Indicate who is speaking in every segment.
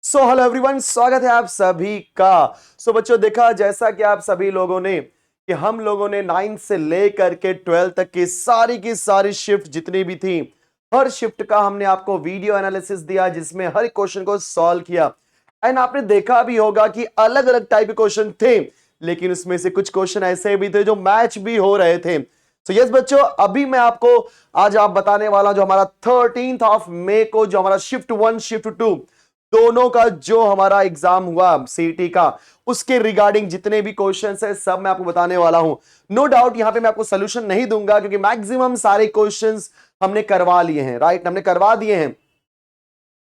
Speaker 1: Hello everyone, स्वागत है आप सभी का। बच्चों, देखा जैसा कि आप सभी लोगों ने कि हम लोगों ने 9 से लेकर के 12 तक की सारी शिफ्ट जितनी भी थी, हर शिफ्ट का हमने आपको वीडियो एनालिसिस दिया जिसमें हर क्वेश्चन को सॉल्व किया। एंड आपने देखा भी होगा कि अलग अलग टाइप के क्वेश्चन थे, लेकिन उसमें से कुछ क्वेश्चन ऐसे भी थे जो मैच भी हो रहे थे। यस बच्चों, अभी मैं आपको आज आप बताने वाला जो हमारा 13 ऑफ मई को जो हमारा शिफ्ट 1 शिफ्ट 2 दोनों का जो हमारा एग्जाम हुआ सीईटी का, उसके रिगार्डिंग जितने भी क्वेश्चंस है सब मैं आपको बताने वाला हूं। नो डाउट यहां पे मैं आपको सोल्यूशन नहीं दूंगा क्योंकि मैक्सिमम सारे क्वेश्चंस हमने करवा लिए हैं, राइट, हमने करवा दिए हैं।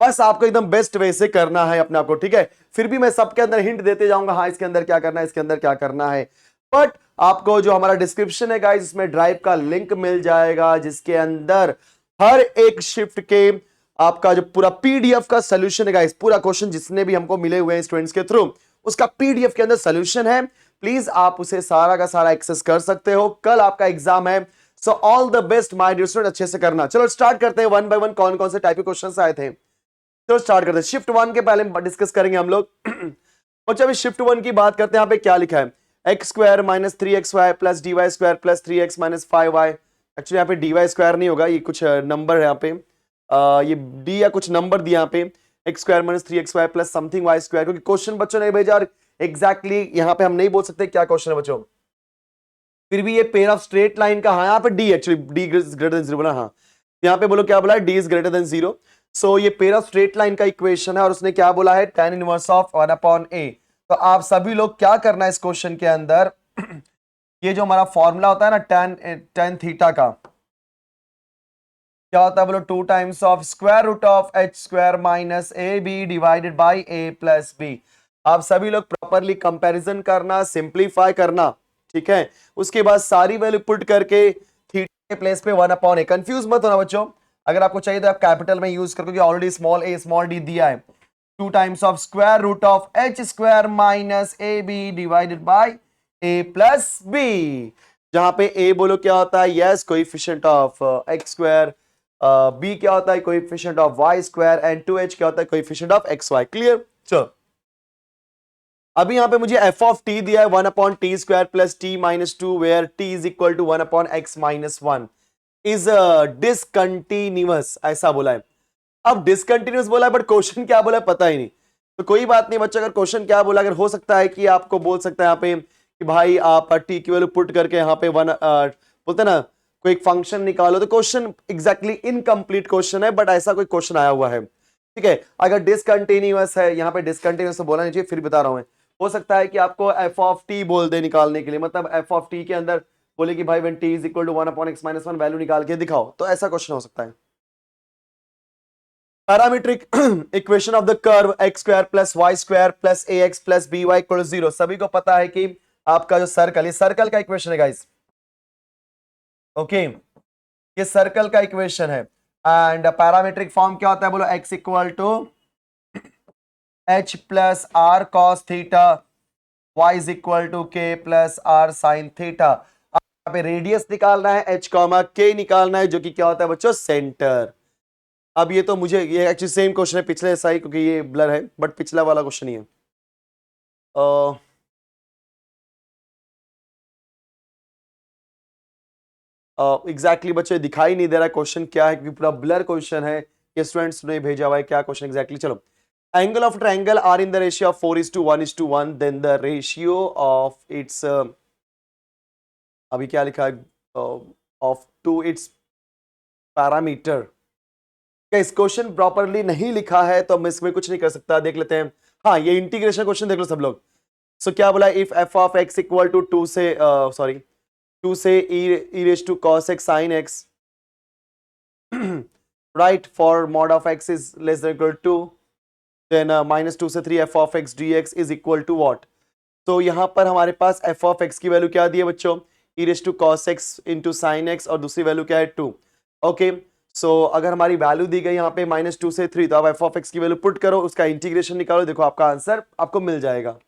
Speaker 1: बस आपको एकदम बेस्ट वे से करना है अपने आप को, ठीक है। फिर भी मैं सबके अंदर हिंट देते जाऊंगा, हाँ इसके अंदर क्या करना है, इसके अंदर क्या करना है। बट आपको जो हमारा डिस्क्रिप्शन है गाइस, इसमें ड्राइव का लिंक मिल जाएगा जिसके अंदर हर एक शिफ्ट के आपका जो पूरा पीडीएफ का सोल्यूशन है गाइस, पूरा क्वेश्चन जितने भी हमको मिले हुए हैं स्टूडेंट्स के थ्रू, उसका पीडीएफ के अंदर सोल्यूशन है। प्लीज आप उसे सारा का सारा एक्सेस कर सकते हो। कल आपका एग्जाम है, so all the best my dear student, अच्छे से करना। चलो स्टार्ट करते हैं वन बाय वन, कौन कौन से टाइप के क्वेश्चन आए थे। तो स्टार्ट करते हैं। शिफ्ट 1 के पहले डिस्कस करेंगे हम लोग। और जब शिफ्ट 1 की बात करते हैं, यहाँ पे क्या लिखा है, x square minus 3xy plus dy square plus 3x minus 5y। Actually यहाँ पे dy स्क्वायर नहीं होगा, ये कुछ नंबर है यहाँ पे, ये d या कुछ नंबर दिया यहाँ पे, x square minus 3xy plus something y square, क्योंकि क्वेश्चन बच्चों ने भेजा और एग्जैक्टली यहाँ पे हम नहीं बोल सकते क्या क्वेश्चन है बच्चों। फिर भी ये पेयर ऑफ स्ट्रेट लाइन का, हाँ यहाँ पे D, actually D greater than zero बोला, हाँ यहाँ पे बोलो क्या बोला है, D is greater than zero. So ये पेयर ऑफ स्ट्रेट लाइन का इक्वेशन है और उसने क्या बोला है, tan इनवर्स ऑफ 1/a। तो आप सभी लोग क्या करना है इस क्वेश्चन के अंदर, ये जो हमारा फॉर्मूला होता है ना tan थीटा का, क्या होता है बोलो, 2 times of square root of H square minus A B divided by A plus B. आप सभी लोग प्रॉपरली कंपैरिजन करना, सिंप्लीफाई करना, ठीक है। उसके बाद सारी वैल्यू पुट करके थीटा के प्लेस पे 1/a। कंफ्यूज मत होना बच्चों, अगर आपको चाहिए तो आप कैपिटल में यूज कर, क्योंकि already small A small D दिया है। 2 times of square root of H square minus A B divided by A plus B, जहां पे ए बोलो क्या होता है, yes coefficient of X square, B क्या होता है coefficient of Y square, and 2h क्या होता है coefficient of X Y. Clear. चलो अभी यहां पे मुझे एफ ऑफ टी दिया है 1/t square plus t minus 2 where t is equal to 1/x minus 1 is discontinuous, ऐसा बोला है। अब डिसकंटिन्यूअस बोला है बट क्वेश्चन क्या बोला है पता ही नहीं, तो कोई बात नहीं बच्चा, अगर क्वेश्चन क्या बोला, अगर हो सकता है कि आपको बोल सकता है यहाँ पे कि भाई आप टी की वैल्यू पुट करके यहाँ पे वन बोलते ना कोई एक फंक्शन निकालो, तो क्वेश्चन एग्जैक्टली इनकम्प्लीट क्वेश्चन है, बट ऐसा कोई क्वेश्चन आया हुआ है, ठीक है। अगर डिसकंटिन्यूअस है, यहाँ पे डिसकंटिन्यूअस तो बोला नहीं चाहिए, फिर बता रहा हूं मैं। हो सकता है कि आपको एफ ऑफ टी बोल दे निकालने के लिए, मतलब एफ ऑफ टी के अंदर बोले कि भाई when T is equal to 1/x minus 1 value निकाल के दिखाओ, तो ऐसा क्वेश्चन हो सकता है। Parametric equation of the curve X square plus Y square plus A X plus B Y equal 0। सभी को पता है कि आपका जो सर्कल, ये सर्कल का इक्वेशन है गाइस, ओके, ये सर्कल का इक्वेशन है। एंड पैरामीट्रिक फॉर्म क्या होता है बोलो, X equal to H plus R cos theta, Y is equal to K plus R sine theta. यहाँ पे रेडियस निकालना है एच कॉमा के निकालना है, जो कि क्या होता है बच्चों, सेंटर। अब ये तो मुझे, ये एक्चुअली सेम क्वेश्चन है पिछले जैसा ही, क्योंकि ये ब्लर है, बट पिछला वाला क्वेश्चन ही है। एग्जैक्टली बच्चे दिखाई नहीं दे रहा क्वेश्चन क्या है, क्योंकि पूरा ब्लर क्वेश्चन है, ये स्टूडेंट्स ने भेजा हुआ है क्या क्वेश्चन एग्जैक्टली। चलो, angle of triangle are in the ratio of 4:1:1, then the ratio of its, अभी क्या लिखा है, ऑफ टू इट्स पैरामीटर। क्या इस क्वेश्चन प्रॉपरली नहीं लिखा है तो मैं इसमें कुछ नहीं कर सकता, देख लेते हैं। हाँ, ये इंटीग्रेशन क्वेश्चन देख लो सब लोग। सो क्या बोला, if F of X equal to 2 से सॉरी 2 से e raise to cos x sin x, right, for mod of x is less than equal to, then minus 2 से 3 f of x dx is equal to what। तो यहां पर हमारे पास f of x की value क्या दी है बच्चों, e raise to cos x into sine X, और दूसरी वैल्यू क्या है 2। ओके, सो अगर हमारी वैल्यू दी गई यहाँ पे -2 से 3, तो आप f of x की वैल्यू पुट करो, उसका इंटीग्रेशन निकालो, देखो आपका आंसर आपको मिल जाएगा।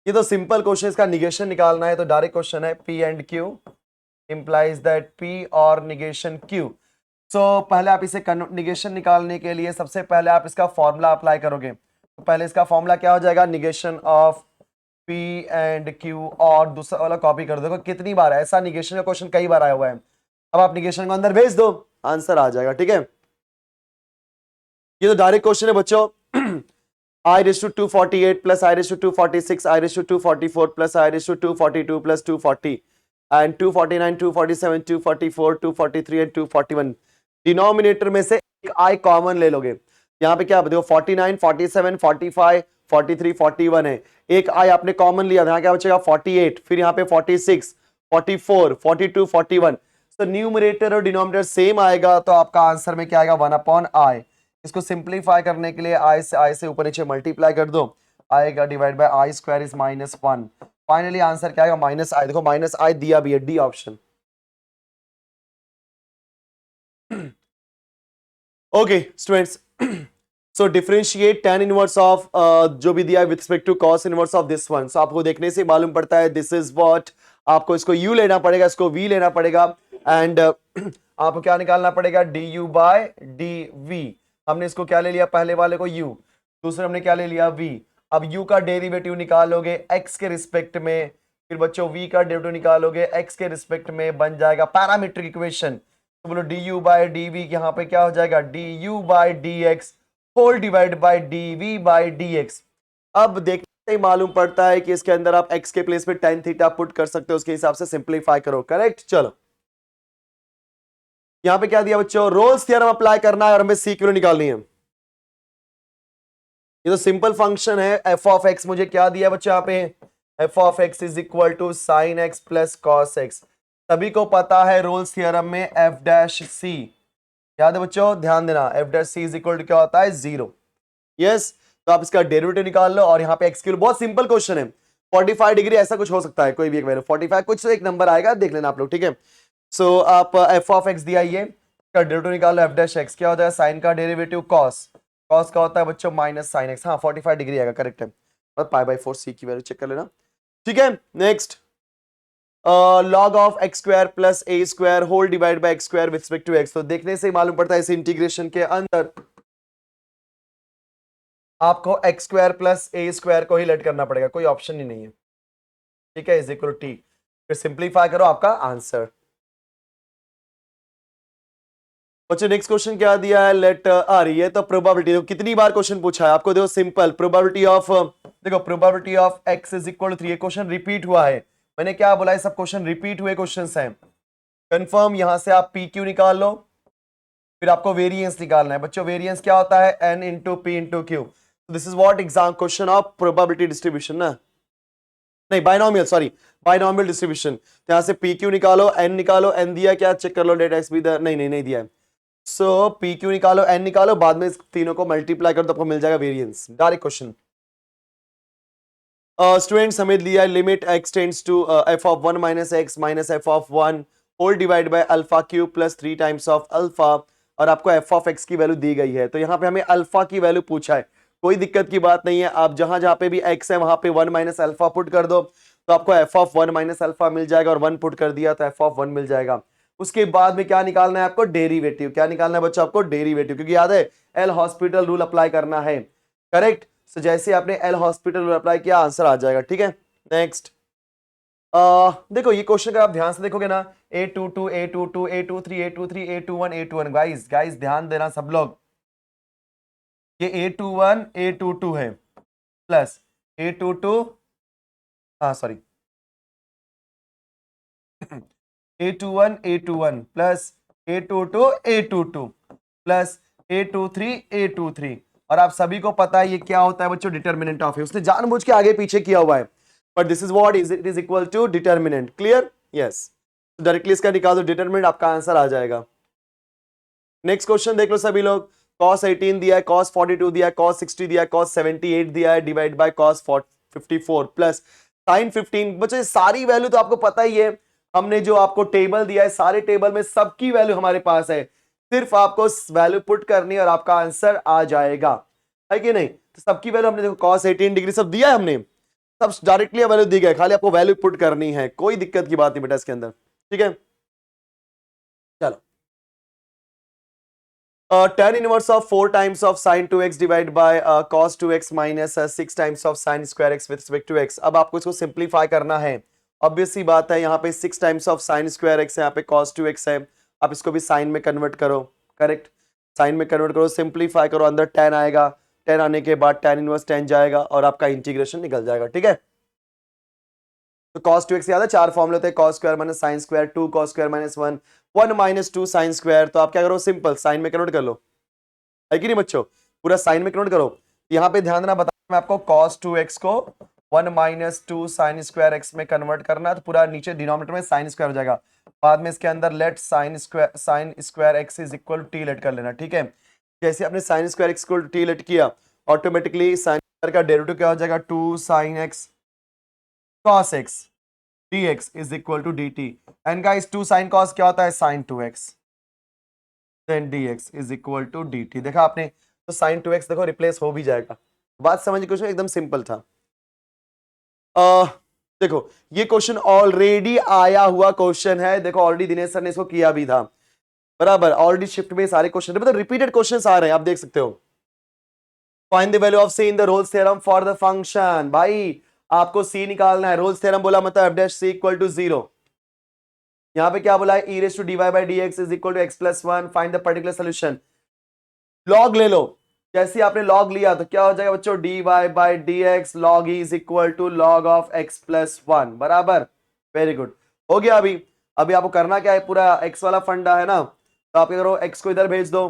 Speaker 1: ये तो सिंपल क्वेश्चन, इसका निगेशन निकालना है, तो डायरेक्ट क्वेश्चन है P and Q implies that P और निगेशन Q। पहले आप इसे निगेशन निकालने के लिए सबसे पहले आप इसका फॉर्मूला अप्लाई करोगे। तो पहले इसका फॉर्मूला क्या हो जाएगा, negation of P and Q, और दूसरा वाला कॉपी कर दो। कितनी बार है ऐसा निगेशन का क्वेश्चन, कई बार आया हुआ है। अब आप निगेशन को अंदर भेज दो, आंसर आ जाएगा। ठीक है, ये तो डायरेक्ट क्वेश्चन है बच्चों। I raised to 248 plus I raised to 246 I raised to 244 plus I raised to 242 plus 240 and 249 247 244 243 and 241। Denominator में से एक I कॉमन ले लोगे। यहाँ पे क्या देखो 49 47 45 43 41 है, एक I आपने कॉमन लिया, यहाँ क्या बचेगा 48, फिर यहाँ पे 46 44 42 41। तो न्यूमरेटर और डिनोमिनेटर सेम आएगा, तो आपका आंसर में क्या आएगा 1/i। इसको सिंप्लीफाई करने के लिए आई से ऊपर नीचे मल्टीप्लाई कर दो, आएगा divide by I square is -1। Finally answer क्या आएगा -i। देखो -i दिया भी है, D option. Okay students, so differentiate tan inverse of जो भी दिया है with respect to cos inverse of this one. So आपको देखने से मालूम पड़ता है दिस इज व्हाट, आपको इसको u लेना पड़ेगा, इसको v लेना पड़ेगा, एंड आपको क्या निकालना पड़ेगा du बाय dv। हमने इसको क्या ले लिया, पहले वाले को u, दूसरे हमने क्या ले लिया v। अब u का डेरिवेटिव निकालोगे x के रिस्पेक्ट में, फिर बच्चों v का डेरिवेटिव निकालोगे x के रिस्पेक्ट में, बन जाएगा पैरामीट्रिक इक्वेशन। तो बोलो du बाय dv, यहाँ पे क्या हो जाएगा du by dx whole divide by dv by dx। अब देखते ही मालूम पड़ता है कि इसके अंदर आप x के प्लेस पे tan थीटा पुट कर सकते हो, उसके हिसाब से सिंप्लीफाई करो। करेक्ट, चलो यहां पे क्या दिया बच्चों, रोल्स थ्योरम अप्लाई करना है और हमें सी की वैल्यू निकालनी है। ये तो सिंपल फंक्शन है एफ ऑफ एक्स, मुझे क्या दिया बच्चों यहाँ पे, F of X is equal to sine X plus cos X. सभी को पता है रोल्स थ्योरम में एफ डैश सी, याद है बच्चों, ध्यान देना, F dash C is equal to क्या होता है 0। यस, तो आप इसका डेरिवेटिव निकाल लो, और यहाँ पे एक्स की, बहुत सिंपल क्वेश्चन है, 45 डिग्री ऐसा कुछ हो सकता है, कोई भी एक वैल्यू 45 कुछ तो एक नंबर आएगा, देख लेना आप लोग। ठीक है, सो आप एफ ऑफ एक्स दिया, ये का डेरिवेटिव निकालो, एफ डैश एक्स क्या होता है, साइन का डेरिवेटिव कॉस, कॉस का होता है बच्चों माइनस साइन एक्स। हाँ 45 डिग्री आएगा, करेक्ट है, और π/4 सी की वैल्यू चेक कर लेना। ठीक है, next log of X square plus A square whole divide by X square with respect to X. तो देखने से मालूम पड़ता है इस इंटीग्रेशन के अंदर आपको x square plus A square को ही लेट करना पड़ेगा, कोई ऑप्शन ही नहीं है। ठीक है, इज इक्वल टू टी, फिर सिंप्लीफाई करो, आपका आंसर। बच्चों नेक्स्ट क्वेश्चन क्या दिया है, लेट आ रही है, तो प्रोबेबिलिटी, देखो कितनी बार क्वेश्चन पूछा है आपको, देखो सिंपल प्रोबेबिलिटी ऑफ, देखो probability of X is equal to 3, question repeat हुआ है, मैंने क्या बोला है, सब क्वेश्चन रिपीट हुए क्वेश्चंस हैं। कंफर्म, यहां से आप पी क्यू निकाल लो, फिर आपको वेरिएंस निकालना है बच्चों। वेरिएंस क्या होता है, n into P into Q. This is what exam question of probability distribution ना, नहीं बाइनोमियल, सॉरी बाइनोमियल डिस्ट्रीब्यूशन। तो यहां से पी क्यू निकालो, n निकालो, n दिया क्या चेक कर लो, डेट एक्स भी नहीं दिया है। सो पी क्यू निकालो, n निकालो, बाद में इस तीनों को मल्टीप्लाई कर दो, आपको मिल जाएगा वेरिएंस। Direct question. स्टूडेंट्स हमें लिया limit x tends to f of 1 minus X minus F of 1 whole divide by alpha cube plus 3 times of alpha, और आपको f ऑफ x की वैल्यू दी गई है। तो यहाँ पे हमें अल्फा की वैल्यू पूछा है, कोई दिक्कत की बात नहीं है, आप जहां जहां पे भी x है वहां पे 1 माइनस अल्फा पुट कर दो, तो आपको f ऑफ 1 माइनस अल्फा मिल जाएगा, और 1 पुट कर दिया तो f ऑफ 1 मिल जाएगा। उसके बाद में क्या निकालना है आपको, डेरिवेटिव। क्या निकालना है बच्चों आपको, डेरिवेटिव, क्योंकि याद है एल हॉस्पिटल रूल अप्लाई करना है। करेक्ट, तो जैसे आपने एल हॉस्पिटल रूल अप्लाई किया, आंसर आ जाएगा। ठीक है, नेक्स्ट देखो ये क्वेश्चन का आप ध्यान से देखोगे ना, A22 A22 A23 A23 A21 A21, guys ध्यान देना सब लोग, ये A21 A22 है प्लस A22, हाँ sorry A21 A21 plus A22 A22 plus A23 A23, और आप सभी को पता है ये क्या होता है बच्चों, डिटर्मिनेंट ऑफ है, उसने जानबूझ के आगे पीछे किया हुआ है, but this is what is, it is equal to determinant. Clear, yes, directly इसका निकाल दो डिटर्मिनेंट, आपका आंसर आ जाएगा। नेक्स्ट क्वेश्चन देख लो सभी लोग, cos 18 दिया है, cos 42 दिया है, cos 60 दिया है, cos 78 दिया है, divide by cos 54 plus sin 15। बच्चों सारी वैल्यू तो आपको पता ही है, हमने जो आपको टेबल दिया है, सारे टेबल में सबकी वैल्यू हमारे पास है, सिर्फ आपको वैल्यू पुट करनी है और आपका आंसर आ जाएगा, है कि नहीं। तो सबकी वैल्यू हमने देखो cos 18 डिग्री सब दिया है, हमने सब डायरेक्टली वैल्यू दी गई, खाली आपको वैल्यू पुट करनी है, कोई दिक्कत की बात नहीं बेटा इसके अंदर। ठीक है, चलो tan inverse of 4 times of sin 2x divide by cos 2x minus 6 times of sin square x with respect to x। अब आपको इसको सिंप्लीफाई करना है। ऑब्वियस सी बात है, यहाँ पे 6 times of sin square x है, यहाँ पे cos 2x है। आप इसको भी साइन में कन्वर्ट करो, करेक्ट, साइन में कन्वर्ट करो, सिंप्लीफाई करो, अंदर tan आएगा, tan आने के बाद tan इनवर्स tan जाएगा और आपका इंटीग्रेशन निकल जाएगा। ठीक है, तो cos 2x याद है, 4 फॉर्मूले होते हैं, cos square minus sin square, 2 cos square minus 1, 1 minus 2 sin square. तो आप क्या करो, सिंपल साइन में कन्वर्ट कर लो, है कि नहीं बच्चों, पूरा साइन में कन्वर्ट करो। यहाँ पे ध्यान देना, बता मैं आपको cos 2x को 1 माइनस 2 sin स्क्वायर x में कन्वर्ट करना है, तो पूरा नीचे डिनोमिनेटर में sin स्क्वायर हो जाएगा। बाद में इसके अंदर let sin square x is equal to t let कर लेना। ठीक है, जैसे आपने sin square x equal to t let किया, ऑटोमेटिकली sin स्क्वायर का डेरिवेटिव क्या हो जाएगा, 2 sin x cos x dx is equal to dt। And guys 2 sin cos क्या होता है, sin 2x, then dx is equal to dt। देखा आपने, तो sin 2x देखो रिप्लेस हो भी जाएगा। बात समझ, क्वेश्चन एकदम सिंपल था। देखो ये क्वेश्चन ऑलरेडी आया हुआ क्वेश्चन है, देखो ऑलरेडी दिनेश सर ने इसको किया भी था, बराबर, ऑलरेडी शिफ्ट में सारे क्वेश्चन, मतलब रिपीटेड क्वेश्चंस आ रहे हैं, आप देख सकते हो। Find the value of c in the Rolle's theorem for the function. भाई आपको सी निकालना है, रोल्स थ्योरम बोला मतलब f dash c equal to 0। यहां पे क्या बोला है, e raise to dy by dx is equal to x plus 1, find the particular solution. Log ले लो, जैसे आपने लॉग लिया तो क्या हो जाएगा बच्चों, dy by dx log e is equal to log of x plus 1, बराबर, वेरी गुड, हो गया। अभी आपको करना क्या है, पूरा x वाला फंडा है ना, तो आप क्या करो, x को इधर भेज दो,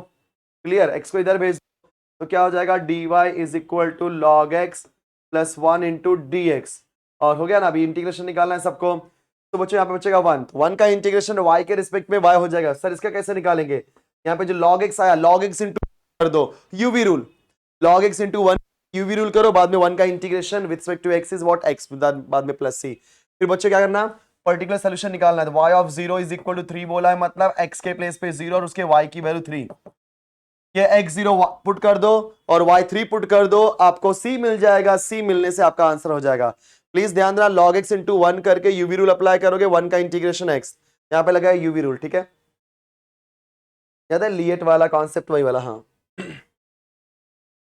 Speaker 1: क्लियर, x को इधर भेज दो, तो क्या हो जाएगा, dy is equal to log x plus 1 into d x, और हो गया ना। अभी इंटीग्रेशन निकालना है सबको, तो बच्चों यहाँ पे बचेगा 1 का इंटीग्रेशन y के रिस्पेक्ट में y हो जाएगा। सर इसका कैसे निकालेंगे, यहाँ पे जो log x आया, log x इंटू कर दो UV rule, log x into 1 UV rule करो, बाद में 1 का integration with respect to x is what, x, बाद में प्लस c। फिर बच्चों क्या करना, पर्टिकुलर सोल्यूशन निकालना है, तो y of 0 is equal to 3 बोला है, मतलब x के प्लेस पे 0 और उसके y की वैल्यू 3, ये x0 पुट कर दो और y3 पुट कर दो, आपको c मिल जाएगा। c मिलने से आपका आंसर हो जाएगा। प्लीज ध्यान देना, log x इंटू 1 करके यूवी रूल अप्लाई करोगे, 1 का इंटीग्रेशन x, यहाँ पे लगा है यूवी रूल, ठीक है, याद है लिएट वाला कॉन्सेप्ट, वही वाला, हाँ।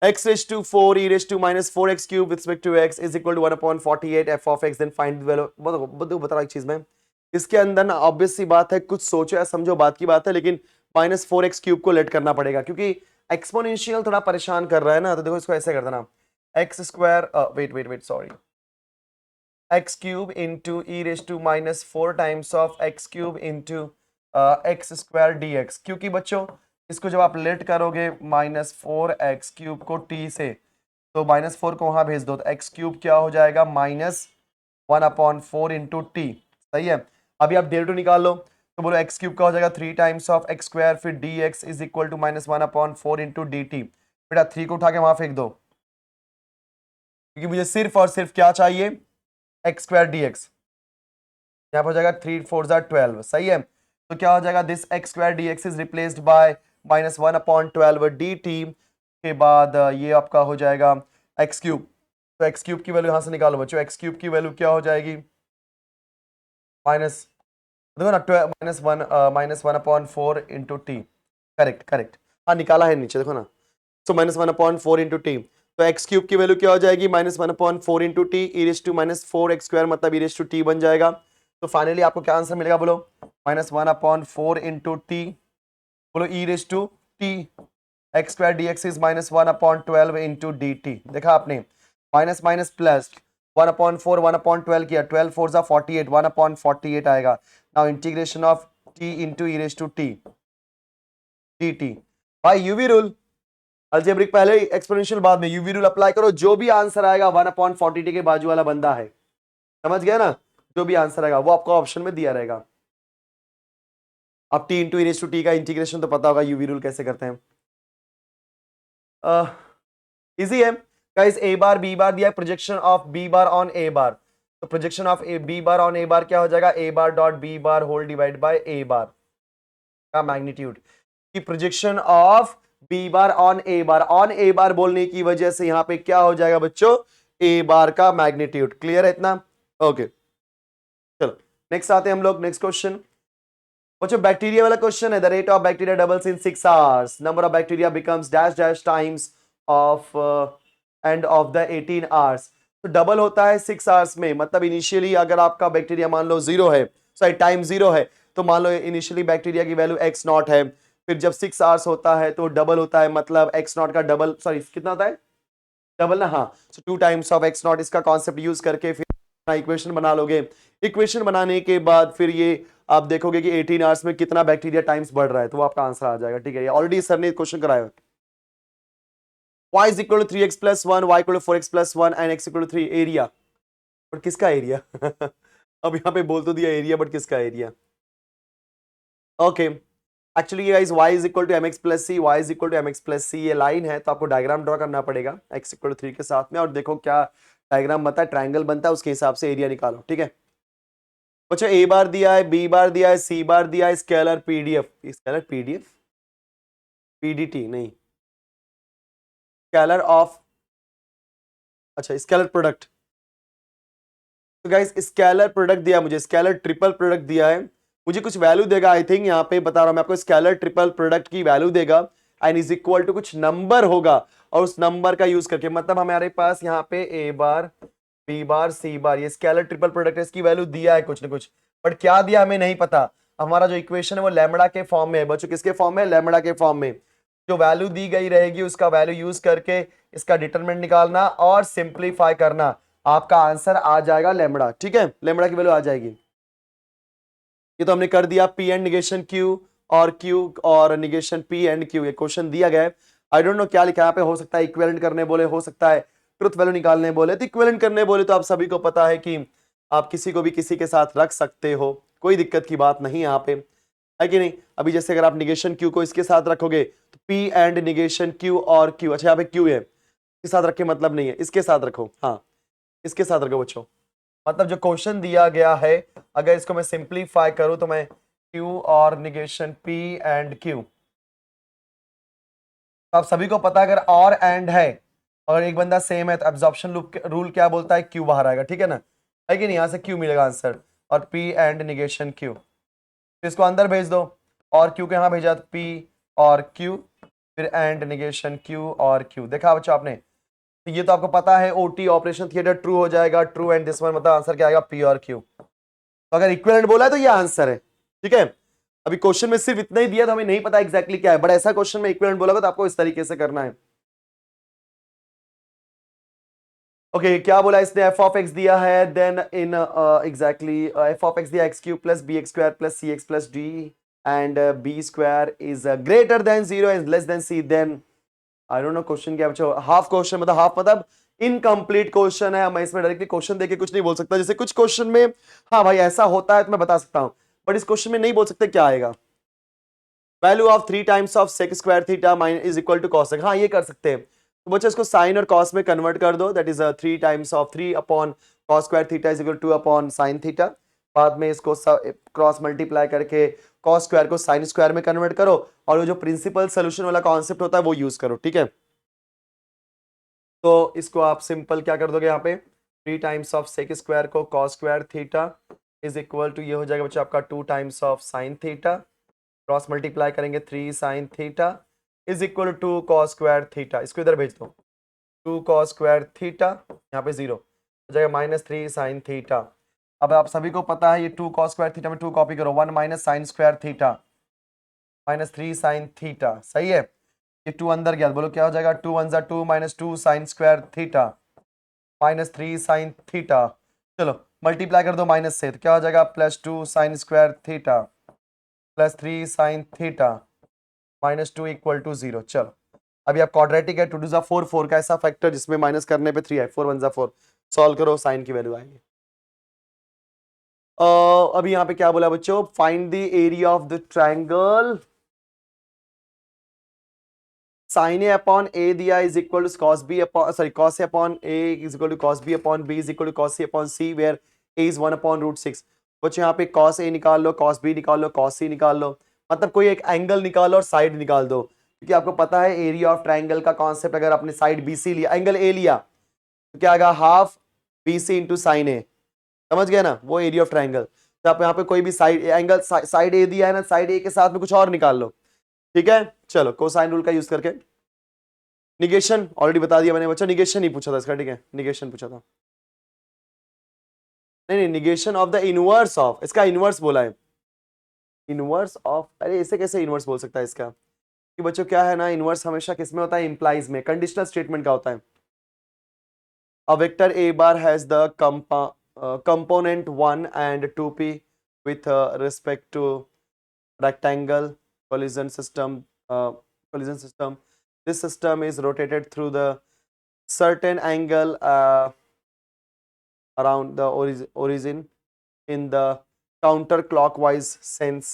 Speaker 1: x raise to 4 e raise to minus 4x cube with respect to x is equal to 1/48 f of x, then find the value. बता रहा एक चीज में, इसके अंदर ना ऑब्वियस सी बात है, कुछ सोचो या समझो बात की बात है, लेकिन -4x क्यूब को लेट करना पड़ेगा, क्योंकि एक्सपोनेंशियल थोड़ा परेशान कर रहा है ना, तो देखो इसको ऐसे कर देना, x square, wait sorry, x cube into e raise to minus 4 times of x cube into x square d x, क्योंकि बच्चों इसको जब आप लेट करोगे -4x क्यूब को t से, तो -4 को वहां भेज दो, तो x क्यूब क्या हो जाएगा, -1/4 इंटू टी, सही है। अभी आप डेरिवेटिव निकाल लो, तो बोलो x क्यूब का हो जाएगा 3 टाइम्स ऑफ x स्क्वायर, फिर dx is equal to -1/4 into d t. बेटा 3 को उठा के वहां फेंक दो, क्योंकि मुझे सिर्फ और सिर्फ क्या चाहिए, x स्क्वायर dx, यहाँ पर हो जाएगा 3 4 12, सही है। तो क्या हो जाएगा, this x square dx is replaced by -1/12 dt के बाद ये आपका हो जाएगा x क्यूब, तो x क्यूब की वैल्यू यहां से निकालो बच्चों, x क्यूब की वैल्यू क्या हो जाएगी, माइनस, देखो ना, -1/4 इंटू टी, करेक्ट, हाँ निकाला है नीचे, देखो ना, सो -1/4 इंटू टी, तो x क्यूब की वैल्यू क्या हो जाएगी, -1/4 into t, e raise to -4x square, मतलब ई रेज़ टू टी बन जाएगा। तो फाइनली आपको क्या आंसर मिलेगा, बोलो, -1/4 इंटू टी, बोलो e raise to t, x square dx is -1/12 into d t. देखा आपने, माइनस माइनस प्लस, 1/4 1/12 किया, 12 4 48, 1/48 आएगा। Now integration of t into e raise to t d t, भाई यूवी रूल, अलजेब्रिक पहले, exponential बाद में, UV rule apply करो, जो भी आंसर आएगा 1/40 के बाजू वाला बंदा है, समझ गया ना, जो भी आंसर आएगा वो आपको ऑप्शन में दिया रहेगा। अब t into e raise to t का इंटीग्रेशन तो पता होगा, यूवी रूल कैसे करते हैं, इजी है गाइस। ए बार बी बार दिया, projection of B bar on A bar, तो projection of A B bar on A bar क्या हो जाएगा, A bar dot B bar whole divide by A bar का मैग्नीट्यूड, की projection of B bar on A bar बोलने की वजह से यहां पे क्या हो जाएगा बच्चों, ए बार का मैग्नीट्यूड। क्लियर है इतना, ओके, चलो नेक्स्ट आते हैं हम लोग, नेक्स्ट क्वेश्चन। बच्चों बैक्टीरिया वाला क्वेश्चन है, the rate of bacteria doubles in 6 hours, number of bacteria becomes dash dash times of end of the 18 hours. तो डबल होता है 6 आवर्स में, मतलब इनिशियली अगर आपका बैक्टीरिया मान लो 0 है, सॉरी टाइम 0 है, तो मान लो इनिशियली बैक्टीरिया की वैल्यू x नॉट है, फिर जब 6 आवर्स होता है तो डबल होता है, मतलब x नॉट का डबल, सॉरी कितना होता है डबल ना, हाँ, सो 2 टाइम्स ऑफ x नॉट, इसका कॉन्सेप्ट यूज करके फिर इक्वेशन बना लोगे। इक्वेशन बनाने के बाद फिर ये आप देखोगे कि 18 आवर्स में कितना बैक्टीरिया टाइम्स बढ़ रहा है, तो वो आपका आंसर आ जाएगा। ठीक है, ये ऑलरेडी सर ने क्वेश्चन कराया है। y is equal to 3x plus 1, y equal to 4x plus 1 and x equal to 3, area, but किसका एरिया अब यहाँ पे बोल तो दिया एरिया, बट किसका area? Okay, actually guys y is equal to mx plus c, y is equal to mx plus c, ये line है तो आपको डायग्राम ड्रॉ करना पड़ेगा x equal to 3 के साथ में, और देखो क्या डायग्राम बनता है, ट्रायंगल बनता है, उसके हिसाब से एरिया निकालो। ठीक है बच्चों, ए बार दिया है, बी बार दिया है, सी बार दिया है, scalar PDF, scalar PDF PDT नहीं, स्केलर ऑफ, अच्छा स्केलर प्रोडक्ट। तो गाइस स्केलर प्रोडक्ट दिया मुझे, स्केलर ट्रिपल प्रोडक्ट दिया है, मुझे कुछ वैल्यू देगा, आई थिंक यहाँ पे बता रहा हूं मैं आपको, स्केलर ट्रिपल प्रोडक्ट की वैल्यू देगा एंड इज इक्वल टू कुछ नंबर होगा, और उस नंबर का यूज करके, मतलब हमारे पास यहाँ पे ए बार बी बार सी बार, ये स्केलर ट्रिपल प्रोडक्ट है, इसकी वैल्यू दिया है कुछ ना कुछ, बट क्या दिया हमें नहीं पता। हमारा जो इक्वेशन है वो लैम्बडा के फॉर्म में है बच्चों, किसके फॉर्म में? लैम्बडा के फॉर्म में। जो वैल्यू दी गई रहेगी उसका वैल्यू यूज करके इसका डिटरमिनेंट निकालना और सिंप्लीफाई करना, आपका आंसर आ जाएगा लैम्बडा। ठीक है, लैम्बडा की वैल्यू आ जाएगी। ये तो हमने कर दिया, पी एंड निगेशन क्यू और क्यू और निगेशन पी एंड क्यू, ये क्वेश्चन दिया गया है। आई डोंट नो क्या लिखा है यहाँ पे, हो सकता है इक्विवेलेंट करने बोले, हो सकता है ट्रुथ वैल्यू निकालने बोले, तो इक्विवेलेंट करने बोले तो आप सभी को पता है कि आप किसी को भी किसी के साथ रख सकते हो, कोई दिक्कत की बात नहीं यहाँ पे, है कि नहीं। अभी जैसे अगर आप निगेशन क्यू को इसके साथ रखोगे तो पी एंड निगेशन क्यू और क्यू, अच्छा यहाँ पे क्यू है, इसके साथ रखे मतलब नहीं है, इसके साथ रखो, हाँ इसके साथ रखो बच्चों, मतलब जो क्वेश्चन दिया गया है अगर इसको मैं सिंप्लीफाई करूं तो मैं Q और निगेशन P एंड Q, तो आप सभी को पता है अगर और एंड है, अगर एक बंदा सेम है तो एब्जॉर्प्शन रूल क्या बोलता है, Q बाहर आएगा। ठीक है ना, है कि नहीं, यहां से Q मिलेगा आंसर, और P एंड निगेशन Q, तो इसको अंदर भेज दो, और Q के यहां भेजा तो P और Q, फिर एंड निगेशन Q और Q, देखा बच्चों आपने, तो ये तो आपको पता है ओटी ऑपरेशन थिएटर ट्रू हो जाएगा, ट्रू एंड दिस वन, मतलब आंसर क्या आएगा, P और Q। तो अगर इक्विवेलेंट बोला है तो ये आंसर है। ठीक है, अभी क्वेश्चन में सिर्फ इतना ही दिया तो हमें नहीं पता एग्जैक्टली क्या है, बट ऐसा क्वेश्चन में इक्विवेलेंट बोला तो आपको इस तरीके से करना है। ओके क्या बोला इसने, एफ ऑफ एक्स दिया है, then in exactly F of X दिया X cube plus B X square plus C X plus D and B square is greater than 0 and less than C, then I don't know question क्या बच्चों, half question, मतलब half मतलब incomplete question है, मैं इसमें directly question देके कुछ नहीं बोल सकता, जैसे कुछ क्वेश्चन में हाँ भाई ऐसा होता है तो मैं बता सकता हूं, बट इस क्वेश्चन में नहीं बोल सकते क्या आएगा। Value of 3 times of sec square theta minus is equal to cos, हाँ ये कर सकते हैं, तो बच्चों इसको साइन और कॉस में कन्वर्ट कर दो, that is 3 times of 3 upon cos square theta is equal two upon sine theta, बाद में इसको क्रॉस मल्टीप्लाई करके कॉस स्क्वायर को साइन स्क्वायर में कन्वर्ट करो, और वो जो प्रिंसिपल सोल्यूशन वाला कॉन्सेप्ट होता है वो यूज करो। ठीक है, तो इसको आप सिंपल क्या कर दोगे, यहाँ पे 3 टाइम्स ऑफ सेक स्क्वायर को cos square theta is equal to, ये हो जाएगा बच्चों आपका 2 times of sine theta, cross multiply करेंगे 3 sine theta is equal to cos square theta, इसको इधर भेज दो, 2 कॉस स्क्वायर थीटा, यहाँ पे 0 हो जाएगा माइनस 3 साइन थीटा। अब आप सभी को पता है ये 2 कॉस स्क्वायर थीटा में 2 कॉपी करो, 1 minus sign square theta minus 3 sine theta, सही है, ये 2 अंदर गया, बोलो क्या हो जाएगा, 2 1 जा 2 minus 2 sine square theta minus 3 sine theta, चलो मल्टीप्लाई कर दो माइनस से, तो क्या हो जाएगा plus 2 sine square theta plus 3 sine theta minus 2 equal to 0। चलो अभी आप क्वाड्रेटिक है, 2 2 जा 4, 4 का ऐसा फैक्टर जिसमें माइनस करने पे 3 है, 4 1 जा 4, सॉल्व करो साइन की वैल्यू आएगी। अभी यहाँ पे क्या बोला बच्चों, find the area of the triangle sine A upon A दिया is equal to cos B upon, sorry cos A upon A is equal to cos B upon B is equal to cos C upon C, where A is 1 upon root 6। बच्चों यहाँ पे cos A निकाल लो, cos B निकाल लो, cos सी निकाल लो, मतलब कोई एक angle निकाल लो और साइड निकाल दो, क्योंकि आपको पता है एरिया ऑफ ट्राइंगल का कॉन्सेप्ट, अगर आपने साइड बी सी लिया, एंगल ए लिया, तो क्या आएगा half B C into sine A, समझ गया ना, वो एरिया ऑफ ट्राइंगल। तो आप यहाँ पे कोई भी साइड एंगल साइड ए दिया है ना, साइड ए के साथ में कुछ और निकाल लो, ठीक है। चलो कोसाइन रूल का यूज करके निगेशन ऑलरेडी बता दिया मैंने बच्चा, निगेशन ही पूछा था इसका, ठीक है, निगेशन पूछा था। नहीं नहीं, negation of the inverse of, इसका इनवर्स बोला है, इनवर्स ऑफ, अरे ऐसे कैसे इनवर्स बोल सकता है इसका, कि बच्चों क्या है ना, इनवर्स हमेशा किसमें होता है, इंप्लाइज में, कंडीशनल स्टेटमेंट का होता है। A vector A bar has the component 1 and 2p with respect to rectangle collision system. Collision system. This system is rotated through the certain angle around the origin in the counterclockwise sense.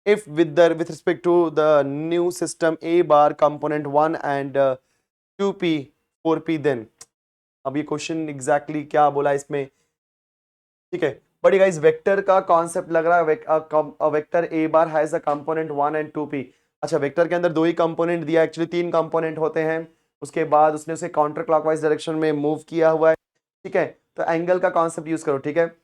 Speaker 1: If with respect to the new system A bar component 1 and 2p 4p, then अब ये question exactly क्या बोला इसमें, ठीक है। But guys vector का concept लग रहा है, vector A bar has a component 1 and 2p। अच्छा, वेक्टर के अंदर दो ही कंपोनेंट दिया, एक्चुअली तीन कंपोनेंट होते हैं, उसके बाद उसने उसे काउंटर क्लॉकवाइज डायरेक्शन में मूव किया हुआ है, ठीक है। तो एंगल का कॉन्सेप्ट यूज करो, ठीक है,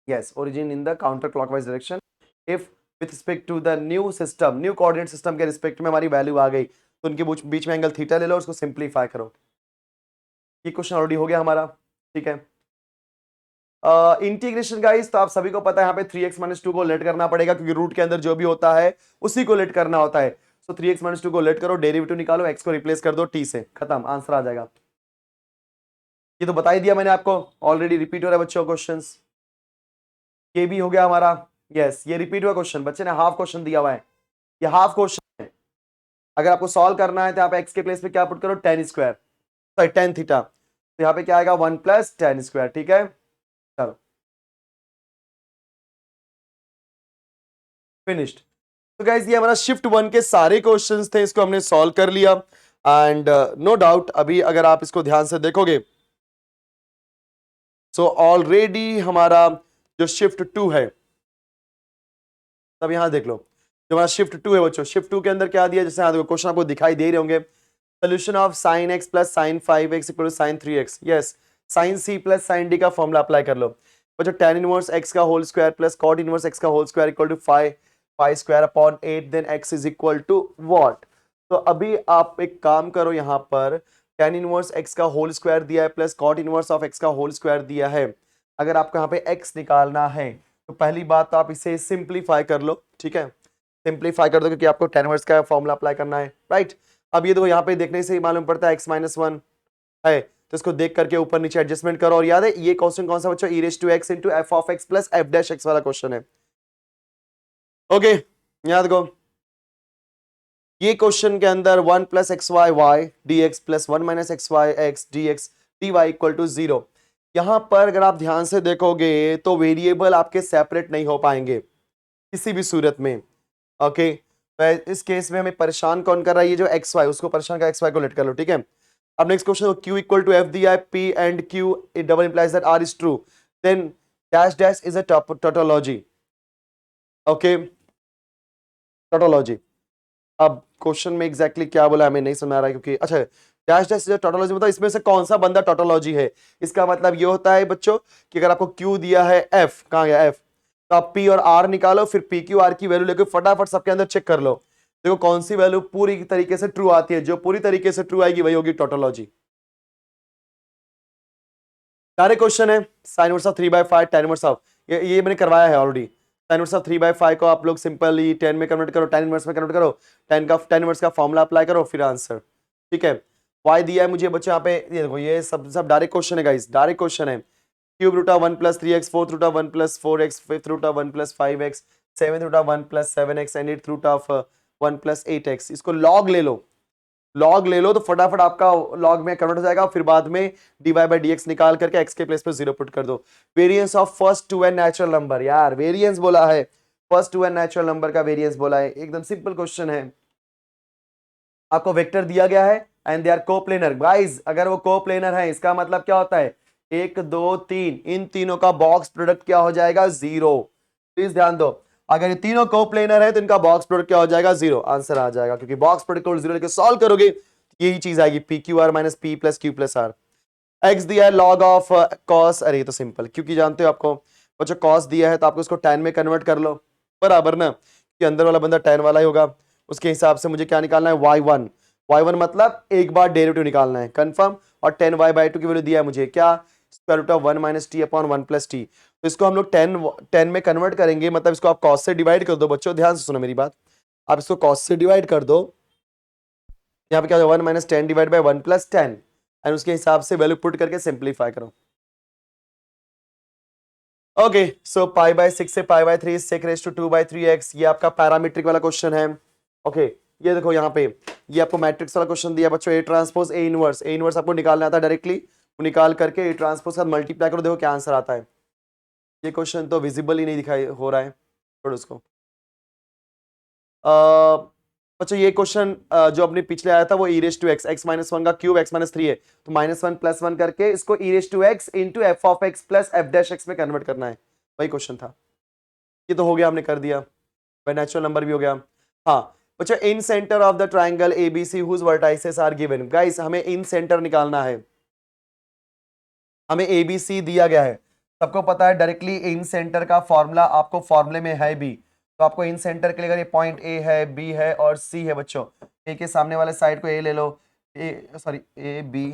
Speaker 1: yes, origin in the counter clockwise direction if with respect to the new system, new coordinate system के रिस्पेक्ट में हमारी वैल्यू आ गई, तो उनके बीच में एंगल थीटा ले लो, उसको सिंप्लीफाई करो। ये क्वेश्चन ऑलरेडी हो गया हमारा, ठीक है। इंटीग्रेशन गाइस, तो आप सभी को पता है यहाँ पे 3x - 2 को लेट करना पड़ेगा, क्योंकि रूट के अंदर जो भी होता है उसी को लेट करना होता है। सो 3x - 2 को लेट करो, डेरिवेटिव निकालो, x को रिप्लेस कर दो t से, खत्म, आंसर आ जाएगा। ये तो बता ही दिया मैंने आपको, ऑलरेडी रिपीट हो रहा है बच्चों क्वेश्चंस। ये भी हो गया हमारा, यस, ये रिपीट हुआ क्वेश्चन, बच्चे ने हाफ क्वेश्चन दिया हुआ है, ये हाफ क्वेश्चन है। अगर आपको सॉल्व करना है तो यहाँ पे x के प्लेस पे क्या पुट करो, tan square, sorry tan theta, तो यहाँ पे क्या आएगा 1 + tan स्क्वायर, ठीक है। चलो फिनिश्ड। तो गाइस ये हमारा शिफ्ट 1 के सारे क्वेश्चंस थे, इसको हमने सॉल्व कर लिया, एंड नो डाउट अभी अगर आप इसको ध्यान से देखोगे, सो ऑलरेडी हमारा जो शिफ्ट 2 है, तब यहां देख लो, जो हमारा शिफ्ट 2 है बच्चों, शिफ्ट 2 के अंदर क्या दिया, जैसे यहाँ देखो क्वेश्चन आपको दिखाई दे रहे होंगे, solution of sin x + sin 5x = sin 3x, yes, sin c + sin d का फॉर्मूला अप्लाई कर लो बच्चों, tan इनवर्स x का whole square plus cot inverse x का whole square equal to 5 square upon 8, then x is equal to what. तो अभी आप एक काम करो, यहाँ पर tan इनवर्स x का होल स्क्वायर दिया है plus cot inverse of x का होल स्क्वायर दिया है, अगर आपको यहाँ पे x निकालना है तो पहली बात तो आप इसे सिंप्लीफाई कर लो, ठीक है, सिंप्लीफाई कर दो, क्योंकि आपको tan इनवर्स का फॉर्मूला अप्लाई करना है, राइट। अब ये देखो यहाँ पे देखने से ही मालूम पड़ता है x - 1 है, तो इसको देख करके ऊपर नीचे एडजस्टमेंट करो, और याद है ये क्वेश्चन कौन सा बच्चों, e⁻x * f(x + f'(x) वाला क्वेश्चन है, ओके। याद देखो ये क्वेश्चन के अंदर 1 + xy y dx + 1 - xy x dx dy = 0। यहां पर अगर आप ध्यान से देखोगे तो वेरिएबल आपके सेपरेट नहीं हो पाएंगे किसी भी सूरत में, ओके। तो इस केस में हमें परेशान कौन कर रहा है, ये जो xy, उसको परेशान का xy को लेट कर लो, ठीक है। अब नेक्स्ट क्वेश्चन, q = f दिया है, p and q, it double implies that r is true, then dash dash is a tautology, okay, tautology। अब क्वेश्चन में एग्जैक्टली क्या बोला हमें नहीं समझ आ रहा है, क्योंकि अच्छा डैश डैश टोटोलॉजी मतलब इसमें से कौन सा बंदा टोटोलॉजी है, इसका मतलब ये होता है बच्चों कि अगर आपको क्यू दिया है, एफ कहां गया एफ, तो आप पी और आर निकालो, फिर पी क्यू आर की वैल्यू लेके फटाफट सबके अंदर चेक कर लो, देखो कौन सी वैल्यू पूरी तरीके से ट्रू आती है, जो पूरी तरीके से ट्रू आएगी वही होगी टोटोलॉजी। सारे क्वेश्चन है, sign inverse of 3/5 tan inverse of, ये मैंने करवाया है ऑलरेडी, tan इनवर्स ऑफ 3/5 को आप लोग सिंपली 10 में कन्वर्ट करो, tan इनवर्स में कन्वर्ट करो, tan इनवर्स का फॉर्मूला अप्लाई करो, फिर आंसर, ठीक है। y दिया है मुझे बच्चे यहाँ पे, ये देखो ये सब डायरेक्ट क्वेश्चन है गाइस, डायरेक्ट क्वेश्चन है, cube root of 1 + 3x, fourth root of 1 + 4x, fifth root of 1 + 5x, seventh root of 1 + 7x and eighth root of 1 + 8x, इसको लॉग ले लो, लॉग ले लो तो फटाफट आपका लॉग में कन्वर्ट हो जाएगा, फिर बाद में dy/dx निकाल करके x के प्लेस पे 0 पुट कर दो। Variance of first two n natural number, यार वेरिएंस बोला है, first two n natural number का वेरिएंस बोला है, एकदम सिंपल क्वेश्चन है। आपको वेक्टर दिया गया है and they are coplanar, guys अगर वो कोप्लेनर है इसका मतलब क्या होता है, 1 2 3, इन तीनों का बॉक्स प्रोडक्ट क्या हो जाएगा, 0। प्लीज ध्यान दो, अगर ये तीनों कोप्लेनर है तो इनका बॉक्स प्रोडक्ट क्या हो जाएगा, 0, आंसर आ जाएगा, क्योंकि बॉक्स प्रोडक्ट को 0 लेके सॉल्व करोगे यही चीज आएगी, p q r minus p plus q plus r. X दिया है लॉग ऑफ कॉस, अरे ये तो सिंपल, क्योंकि जानते हो आपको बच्चों कॉस दिया है तो आपको इसको tan में कन्वर्ट कर लो, बराबर ना, कि अंदर वाला बंदा tan वाला ही होगा। उसके हिसाब से मुझे क्या निकालना है, y1। y1 मतलब एक बार डेरिवेटिव निकालना है, कंफर्म। और 10y/2 की वैल्यू दिया है मुझे, क्या, square root of 1 minus t upon 1 plus t. तो इसको हम लोग 10 में कन्वर्ट करेंगे, मतलब इसको आप कॉस से डिवाइड कर दो। बच्चों ध्यान से सुनो मेरी बात, आप इसको कॉस से डिवाइड कर दो, यहाँ पे क्या होगा 1 minus 10 divide by 1 plus 10, and उसके हिसाब से वैल्यू पुट करके सिंप्लीफाई करो। ओके, सो पाई बाय 6 से pi by 3 sec raise to 2/3x, ये आपका पैरामीट्रिक वाला क्वेश्चन है। ओके, ये देखो यहाँ पे ये आपको मैट्रिक्स वाला क्वेश्चन दिया बच्चों, A transpose A inverse. A inverse आपको निकालना आता है डायरेक्टली, निकाल करके ए ट्रांसपोज का मल्टीप्लाई करो, देखो क्या आंसर आता है। ये क्वेश्चन तो विजिबल ही नहीं दिखाई हो रहा है, छोड़ो उसको। अच्छा, ये क्वेश्चन जो अपने पिछले आया था वो E raise to X, X minus one का क्यूब एक्स माइनस थ्री है, तो -1 + 1 करके इसको E raise to X into F of X plus F dash X में कन्वर्ट करना है, वही क्वेश्चन था। ये तो हो गया, हमने कर दिया, बाय नेचुरल नंबर भी हो गया। हाँ बच्चा, incentre of the triangle ABC whose vertices are given. Guys हमें इन सेंटर निकालना है, हमें एबीसी दिया गया है, सबको पता है डायरेक्टली इन सेंटर का फॉर्मूला आपको फॉर्मूले में है भी, तो आपको इन सेंटर के लिए अगर ये पॉइंट ए है, बी है और सी है बच्चों, ए के सामने वाले साइड को ए ले लो, ए बी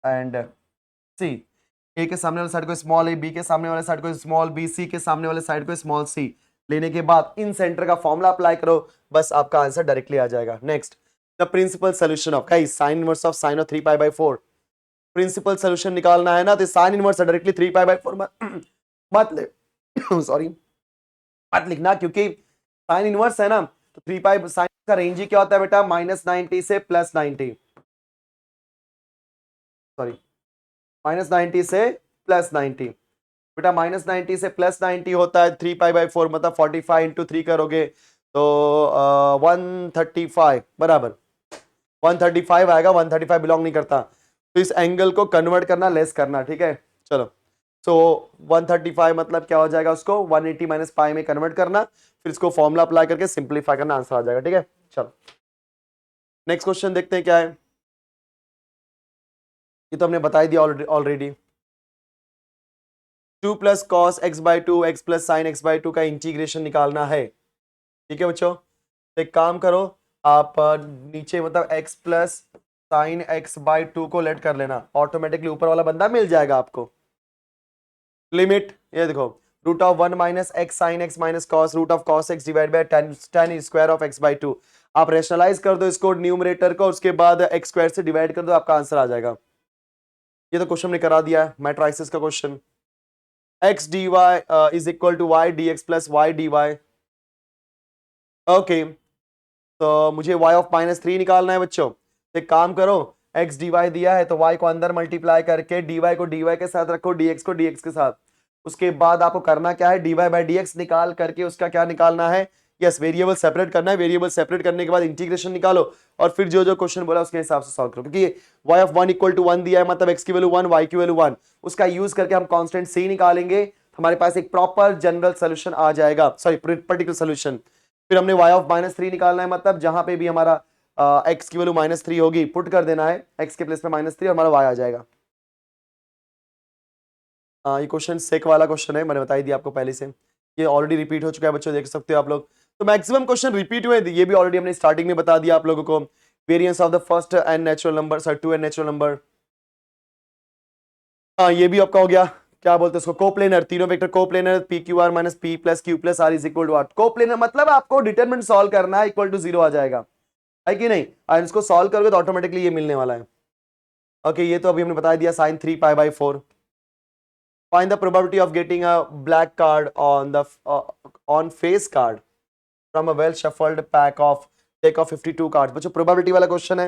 Speaker 1: एंड सी, ए के सामने वाले साइड को स्मॉल ए, बी के सामने वाले साइड को स्मॉल बी, सी के सामने वाले साइड को स्मॉल सी लेने के बाद इन सेंटर का फॉर्मूला अप्लाई करो, बस आपका आंसर डायरेक्टली आ जाएगा। Next, the principal solution of, guys sine inverse of sine of 3π/4, principal solution निकालना है ना, तो साइन इनवर्स डायरेक्टली 3π/4 मत ले सॉरी मत लिखना, क्योंकि साइन इनवर्स है ना, तो 3π साइन का रेंज ही क्या होता है बेटा, -90 से +90, सॉरी -90 से +90 बेटा, -90 से +90 होता है 3π/4, मतलब 45 इंटू 3 करोगे तो 135 बराबर 135 आएगा, 135 बिलोंग नहीं करता, तो इस एंगल को कन्वर्ट करना, लेस करना, ठीक है। चलो, सो 135 मतलब क्या हो जाएगा, उसको 180 माइनस पाई में कन्वर्ट करना, फिर इसको फॉर्मूला अप्लाई करके सिंप्लीफाई करना, आंसर आ जाएगा, ठीक है। चलो नेक्स्ट क्वेश्चन देखते हैं क्या है, ये तो हमने बता ही दिया already. 2 plus cos x/2 x plus sign x/2 का इंटीग्रेशन निकालना है, ठीक है बच्चों। तो एक काम करो, आप नीचे मतलब x प्लस साइन x/2 को लेट कर लेना, ऑटोमेटिकली ऊपर वाला बंदा मिल जाएगा आपको। लिमिट ये देखो, root of 1 minus x sine x minus cos root of cos x divide by tan square of x/2। आप रेशनलाइज कर दो इसको न्यूमरेटर को, उसके बाद x स्क्वायर से डिवाइड कर दो, आपका आंसर आ जाएगा। ये तो क्वेश्चन ने करा दिया है, मैट्रिसेस का question. x dy is equal to y dx plus y dy। Okay, तो मुझे y ऑफ -3 निकालना है बच्चों। एक काम करो, x dy दिया है तो y को अंदर मल्टीप्लाई करके dy को dy के साथ रखो, dx को dx के साथ। उसके बाद आपको करना क्या है, dy/dx निकाल करके उसका क्या निकालना है, यस वेरिएबल सेपरेट करना है। वेरिएबल सेपरेट करने के बाद इंटीग्रेशन निकालो, और फिर जो जो क्वेश्चन बोला उसके हिसाब से सॉल्व करो, क्योंकि y ऑफ 1 इक्वल टू 1 दिया है, मतलब x की वैल्यू 1, y की वैल्यू 1, उसका यूज करके हम कांस्टेंट c निकालेंगे, हमारे पास एक प्रॉपर जनरल सोल्यूशन आ जाएगा, सॉरी पर्टिकुलर सोल्यूशन। फिर हमने y ऑफ -3 निकालना है, मतलब जहां पे भी हमारा x की वैल्यू -3 होगी पुट कर देना है, x के प्लेस में -3 और हमारा y आ जाएगा। ये क्वेश्चन सेक वाला क्वेश्चन है, मैंने बताई दिया आपको पहले से, ये ऑलरेडी रिपीट हो चुका है बच्चों, देख सकते हो आप लोग। तो मैक्सिमम क्वेश्चन रिपीट हुए, ये भी ऑलरेडी हमने स्टार्टिंग में बता दिया आप लोगों को। Variance of the first and natural number, sorry 2 and natural number. हाँ ये भी आपका हो गया, क्या बोलते हैं इसको, कोप्लेनर, तीनों vector coplanar, p q r minus p plus q plus r is equal to r. Coplanar मतलब आपको डिटरमिनेंट सॉल्व करना है, इक्वल टू 0 आ जाएगा, है कि नहीं, और इसको सॉल्व करोगे तो ऑटोमेटिकली ये मिलने वाला है। ओके, ये तो अभी हमने बता दिया, sign 3π/4। Find the probability of getting a black card on the on face card from a well shuffled pack of deck of 52 cards। बच्चों प्रोबेबिलिटी वाला क्वेश्चन है,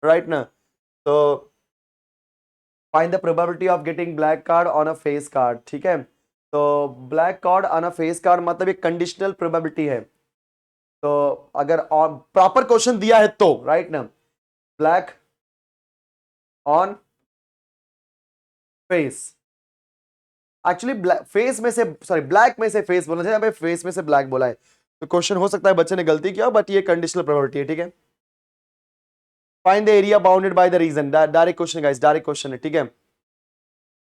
Speaker 1: राइट ना, तो find the probability of getting black card on a face card, ठीक है। तो black card on a face card मतलब एक कंडीशनल प्रोबेबिलिटी है, तो अगर प्रॉपर क्वेश्चन दिया है तो, राइट ना, black on face, actually face में से, सॉरी ब्लैक में से फेस बोलना चाहिए, फेस में से ब्लैक बोला है, तो क्वेश्चन हो सकता है बच्चे ने गलती किया, बट ये कंडीशनल प्रोबेबिलिटी है, ठीक है। Find the area bounded by the region, direct question guys, direct question है, ठीक है।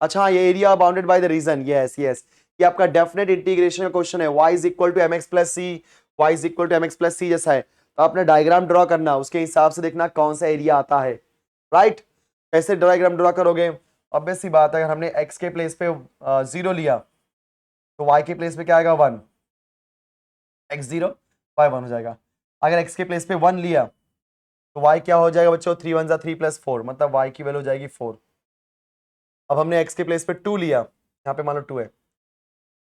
Speaker 1: अच्छा ये area bounded by the region, yes yes, ये आपका डेफिनेट इंटीग्रेशन का क्वेश्चन है, y is equal to mx plus C, y is equal to mx plus C जैसा है, तो आपने डायग्राम ड्रॉ करना, उसके हिसाब से देखना कौन सा एरिया आता है, राइट। कैसे डायग्राम ड्रॉ करोगे, ऑब्वियस सी बात है, अगर हमने x के प्लेस पे 0 लिया तो y के प्लेस पे क्या आएगा 1, x 0 y 1 हो जाएगा। अगर x के प्लेस पे 1 लिया तो y क्या हो जाएगा बच्चों, 3 1 3 प्लस 4, मतलब y की वैल्यू हो जाएगी 4। अब हमने x के प्लेस पे 2 लिया, यहाँ पे मान लो 2 है,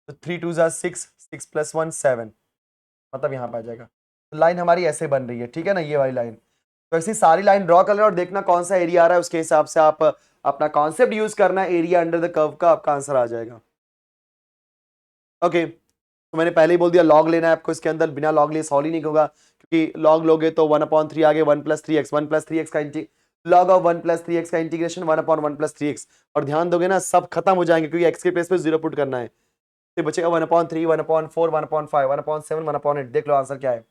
Speaker 1: तो 3 2 6, 6 प्लस 1 7, मतलब यहाँ पे आ जाएगा। तो लाइन हमारी ऐसे बन रही है, ठीक है ना, ये वाली लाइन। तो ऐसी सारी लाइन ड्रॉ कर लेना और देखना कौन सा एरिया आ रहा है, उसके हिसाब से आप अपना कॉन्सेप्ट यूज करना, एरिया अंडर द कर्व का आपका आंसर आ जाएगा। ओके, तो मैंने पहले ही बोल दिया लॉग लेना है आपको, इसके अंदर बिना लॉग लिए सॉल्व ही नहीं होगा, क्योंकि लॉग लोगे तो 1/3 आगे 1 + 3x, 1 + 3x का लॉग ऑफ 1 + 3x का इंटीग्रेशन 1/1 + 3x, और ध्यान दोगे ना सब खत्म हो जाएंगे, क्योंकि x के प्लेस पे 0 पुट करना है, तो बचेगा 1/3, 1/4, 1/5, 1/7, 1/8। देख लो आंसर क्या है,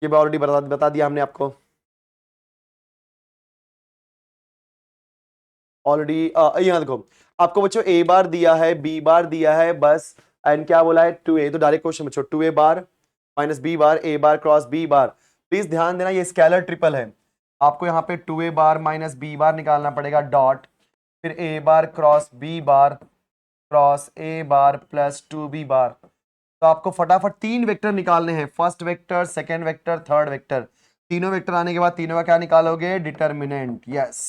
Speaker 1: ये ऑलरेडी बता दिया हमने आपको ऑलरेडी। यहाँ देखो आपको बच्चों a बार दिया है, b बार दिया है बस, एंड क्या बोला है 2a, तो डायरेक्ट क्वेश्चन बच्चों 2a bar minus b bar, a bar cross b bar. Please ध्यान देना ये स्केलर ट्रिपल है, आपको यहाँ पे 2a बार माइनस b बार निकालना पड़ेगा डॉट, फिर a bar cross b bar cross a bar plus 2b बार। तो आपको फटाफट 3 वेक्टर निकालने हैं, first vector, second vector, third vector. तीनों वेक्टर आने के बाद तीनों का क्या निकालोगे, डिटर्मिनेंट। यस,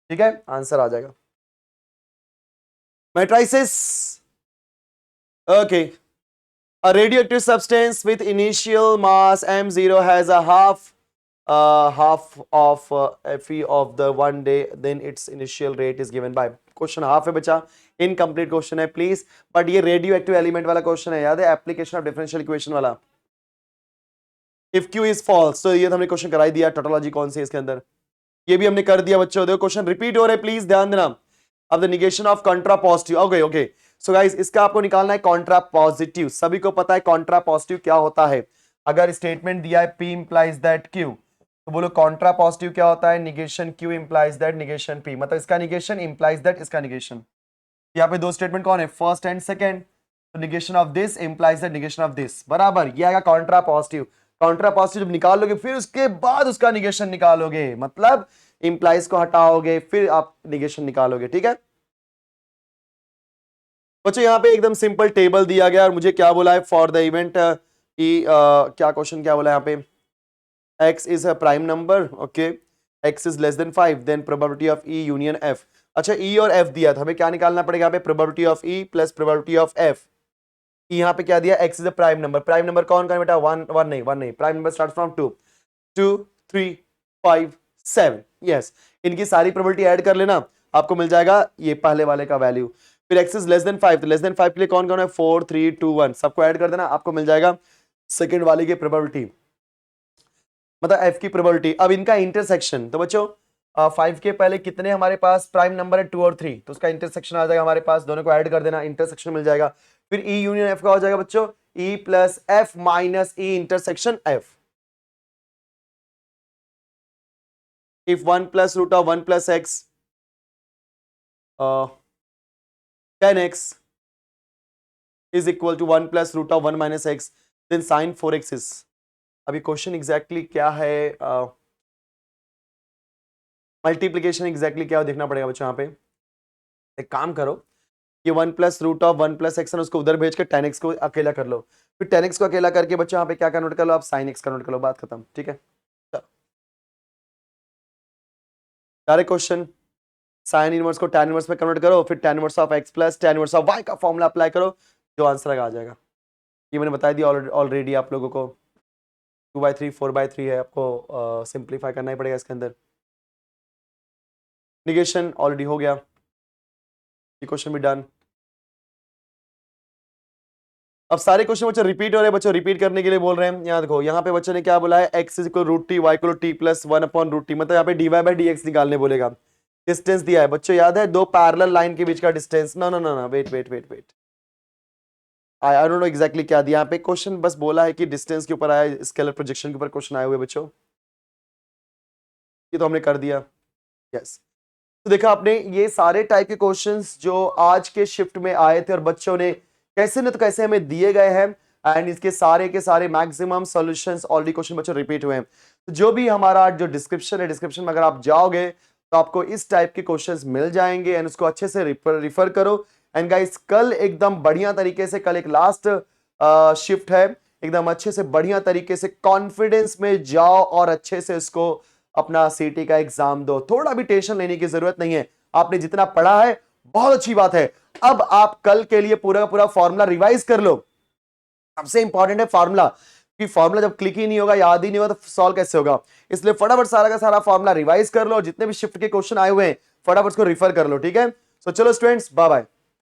Speaker 1: ठीक है, आंसर आ जाएगा matrices. Okay, a radioactive substance with initial mass m0 has a half of Fe of the 1 day, then its initial rate is given by। Question half है बच्चा, इनकम्प्लीट क्वेश्चन है please, but ये radio active element वाला question है, याद है, application of differential equation वाला। If Q is false, तो ये तो हमने क्वेश्चन करा ही दिया, टोटोलॉजी कौन सी है इसके अंदर, ये भी हमने कर दिया बच्चों। देखो क्वेश्चन रिपीट हो रहे, प्लीज ध्यान देना। अब the negation of Contra positive, okay okay, so guys इसका आपको निकालना है कॉन्ट्रा पॉजिटिव। सभी को पता है कॉन्ट्रा पॉजिटिव क्या होता है, अगर स्टेटमेंट दिया है P इंप्लाइज दैट Q, तो बोलो कॉन्ट्रा पॉजिटिव क्या होता है, negation Q implies that negation P, मतलब इसका निगेशन इंप्लाइज दैट इसका निगेशन। यहाँ पे दो स्टेटमेंट कौन है, फर्स्ट एंड सेकेंड, तो negation of this implies that negation of this, बराबर, ये आएगा कॉन्ट्रा पॉजिटिव। कॉन्ट्रा पॉजिटिव जब निकाल लोगे फिर उसके बाद उसका निगेशन निकालोगे, मतलब इंप्लाइज को हटाओगे फिर आप निगेशन निकालोगे, ठीक है बच्चों। यहाँ पे एकदम सिंपल टेबल दिया गया और मुझे क्या बोला है फॉर द इवेंट की, क्या क्वेश्चन क्या बोला है यहाँ पे, x is a prime number, okay, x is less than 5, then probability of E union F। अच्छा E और F दिया था, हमें क्या निकालना पड़ेगा यहाँ पे, probability of E plus probability of F। यहाँ पे क्या दिया, x is a prime number, prime number कौन कौन बेटा, वन नहीं, prime number start from 2 2 3 5 7, yes, इनकी सारी प्रोबेबिलिटी ऐड कर लेना, आपको मिल जाएगा ये पहले वाले का वैल्यू। फिर x इज लेस देन 5, तो लेस देन 5 के लिए कौन कौन है, 4 3 2 1, सबको ऐड कर देना, आपको मिल जाएगा सेकंड वाले की प्रोबेबिलिटी, मतलब f की प्रोबेबिलिटी। अब इनका इंटरसेक्शन, तो बच्चों 5 के पहले कितने हमारे पास प्राइम नंबर है, 2 और 3, तो उसका इंटरसेक्शन आ जाएगा हमारे पास, दोनों को ऐड कर देना, इंटरसेक्शन मिल जाएगा। फिर E यूनियन F का हो जाएगा बच्चों E plus F minus E intersection F। If 1 plus root of 1 plus x 10x is equal to 1 plus root of 1 minus x, then sin 4x is। अभी question exactly क्या है, multiplication exactly क्या है देखना पड़ेगा बच्चों। यहाँ पे एक काम करो, ये 1 plus root of 1 plus x है उसको उधर भेज के 10x को अकेला कर लो, फिर 10x को अकेला करके बच्चों यहाँ पे क्या कन्वर्ट कर लो, आप sin x कन्वर्ट कर लो, बात खत्म, ठीक है। डायरेक्ट क्वेश्चन, साइन इनवर्स को tan इनवर्स में कन्वर्ट करो, फिर tan inverse of x plus tan inverse of y का फॉर्मूला अप्लाई करो, जो आंसर आ जाएगा। ये मैंने बता दिया ऑलरेडी आप लोगों को, 2/3 4/3 है, आपको सिंप्लीफाई करना ही पड़ेगा इसके अंदर। निगेशन ऑलरेडी हो गया, ये क्वेश्चन भी डन। अब सारे क्वेश्चन बच्चों रिपीट हो रहे हैं, बच्चों रिपीट करने के लिए बोल रहे हैं। यहाँ देखो, यहाँ पे बच्चों ने क्या बोला है, x is equal root t, y equal t plus 1/√t, मतलब यहाँ पे dy/dx निकालने बोलेगा। डिस्टेंस दिया है बच्चों, याद है, दो पैरेलल लाइन के बीच का डिस्टेंस, ना ना ना ना, wait, I don't know exactly क्या दिया यहाँ पे, क्वेश्चन बस बोला है कि डिस्टेंस के ऊपर आया, स्केलर प्रोजेक्शन के ऊपर क्वेश्चन आए हुए बच्चों, ये तो हमने कर दिया, यस। तो देखा आपने ये सारे टाइप के क्वेश्चंस जो आज के शिफ्ट में आए थे और बच्चों ने कैसे न तो कैसे हमें दिए गए हैं, एंड इसके सारे के सारे मैक्सिमम सॉल्यूशंस ऑलरेडी क्वेश्चन बच्चों रिपीट हुए हैं। तो जो भी हमारा जो डिस्क्रिप्शन है, डिस्क्रिप्शन में अगर आप जाओगे तो आपको इस टाइप के क्वेश्चंस मिल जाएंगे, एंड उसको अच्छे से रिफर करो। एंड गाइस कल एकदम बढ़िया तरीके से, कल एक लास्ट शिफ्ट है, एकदम अच्छे से बढ़िया तरीके से कॉन्फिडेंस में जाओ और अच्छे से इसको अपना सीटी का एग्जाम दो। थोड़ा भी टेंशन लेने की जरूरत नहीं है, आपने जितना पढ़ा है बहुत अच्छी बात है। अब आप कल के लिए पूरा पूरा फॉर्मूला रिवाइज कर लो। सबसे इंपॉर्टेंट है फॉर्मूला, कि फॉर्मूला जब क्लिक ही नहीं होगा, याद ही नहीं होगा, तो सॉल्व कैसे होगा। इसलिए फटाफट सारा का सारा फॉर्मूला रिवाइज कर लो, जितने भी शिफ्ट के क्वेश्चन आए हुए हैं फटाफट उसको रिफर कर लो, ठीक है। सो चलो स्टूडेंट्स, बाय बाय।